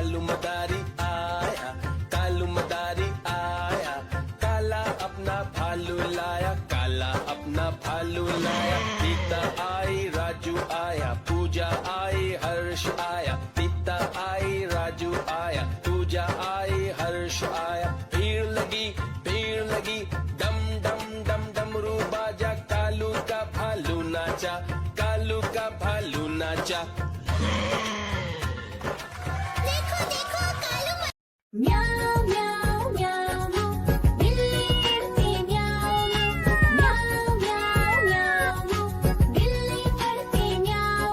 कालू मदारी आया, कालू मदारी आया, काला अपना भालू लाया, काला अपना भालू लाया। सीता आई राजू आया, पूजा आई हर्ष आया, सीता आई राजू आया, पूजा आई हर्ष आया। भीड़ लगी डम डम डम डमरू बाजा, कालू का भालू नाचा, कालू का भालू नाचा। देखो देखो कालू म्याऊ म्याऊ म्याऊ, बिल्ली करती म्याऊ म्याऊ म्याऊ म्याऊ, बिल्ली करती म्याऊ।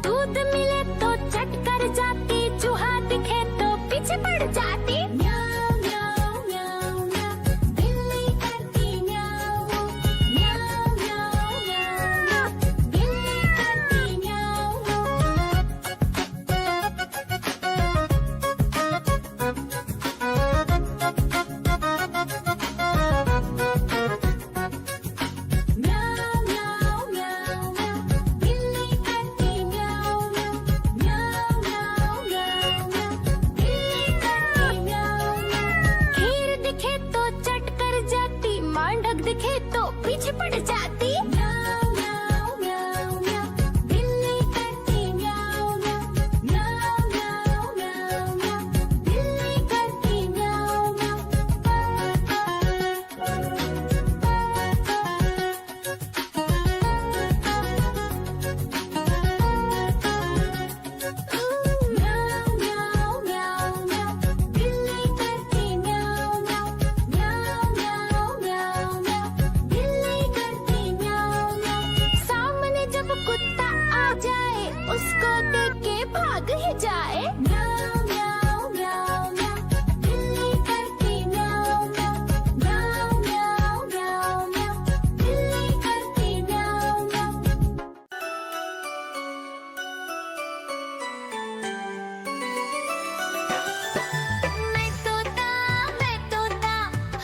दूध मिले तो चट कर जाती, चूहा दिखे तो पीछे पड़ जाती। म्याऊ म्याऊ म्याऊ म्याऊ, बिल्ली करती म्याऊ म्याऊ म्याऊ म्याऊ, बिल्ली करती म्याऊ। म्याऊ म्याऊ म्याऊ म्याऊ, बिल्ली करती म्याऊ म्याऊ म्याऊ म्याऊ म्याऊ, बिल्ली करती म्याऊ म्याऊ। खीर दिखे तो चट कर जाती, मांडक दिखे तो पीछे पड़ जाती। म्याऊ म्याऊ म्याऊ म्याऊ, बिल्ली करती म्याऊ म्याऊ म्याऊ म्याऊ म्याऊ, बिल्ली करती म्याऊ म्याऊ म्याऊ म्याऊ म्याऊ, बिल्ली करती म्याऊ म्याऊ म्याऊ म्याऊ म्याऊ, बिल्ली करती म्याऊ म्याऊ। सामने जब कुत्ता आ जाए, उसको देख के भाग ही जाए। म्याऊ म्याऊ म्याऊ म्याऊ, बिल्ली करती म्याऊ म्याऊ म्याऊ म्याऊ म्याऊ, बिल्ली करती म्याऊ म्याऊ। मैं तोता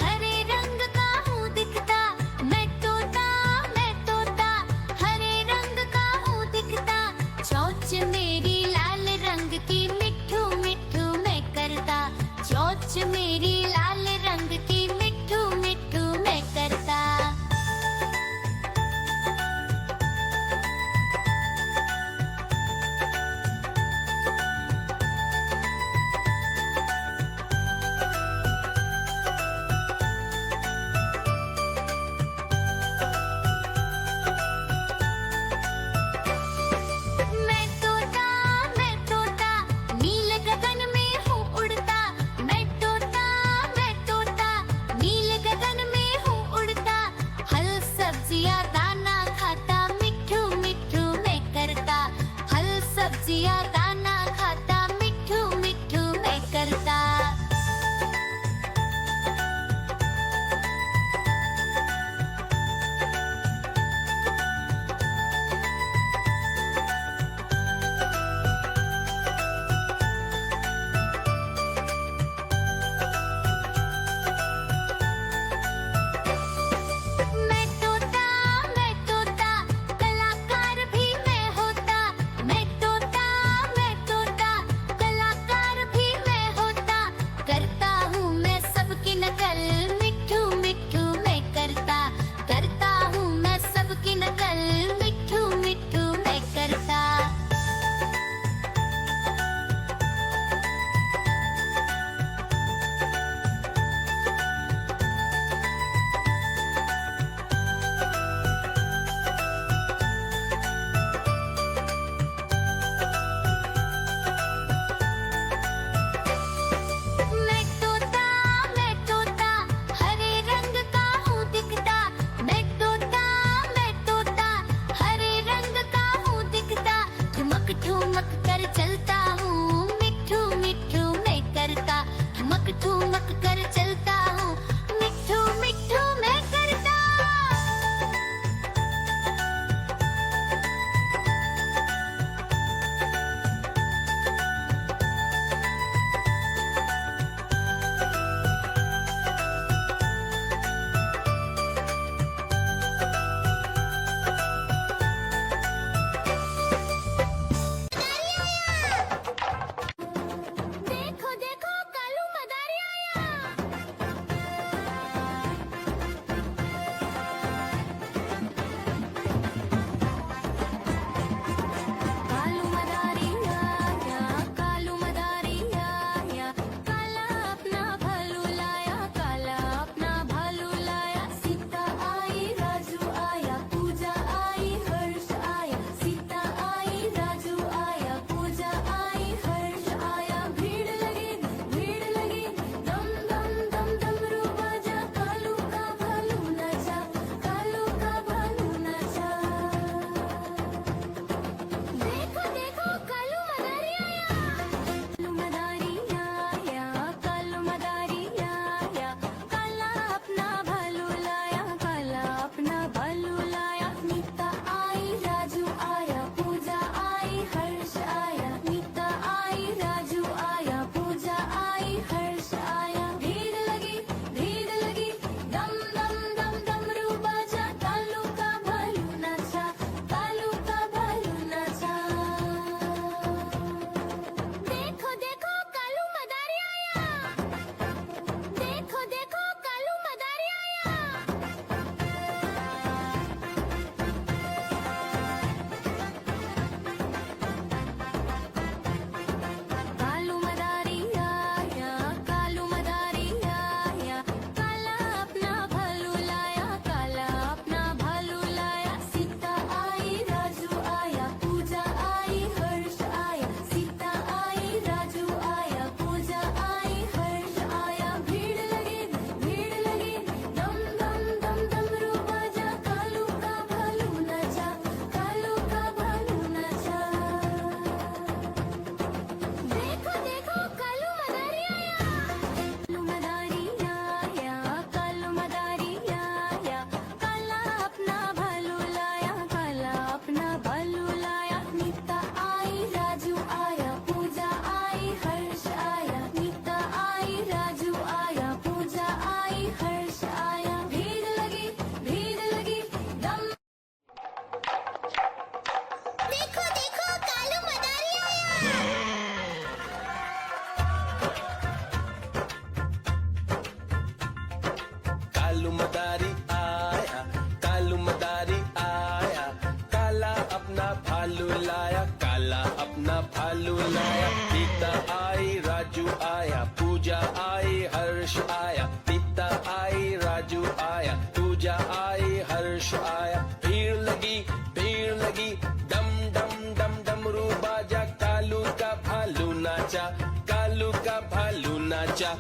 हरे रंग का हूँ दिखता। मैं तोता हरे रंग का हूँ दिखता। चोंच मेरी लाल रंग की, मिट्ठू मिट्ठू मैं करता। चोंच मेरी लाल रंग की, मिट्ठू मिट्ठू मैं करता। मैं तोता नील गगन में हूँ उड़ता। मैं तोता मदारी आया, कालू मदारी आया, काला अपना भालू लाया, काला अपना भालू लाया। सीता आई राजू आया, पूजा आई हर्ष आया, सीता आई राजू आया, पूजा आई हर्ष आया। भीड़ लगी, डम डम डम डमरू बाजा, कालू का भालू नाचा, कालू का भालू नाचा।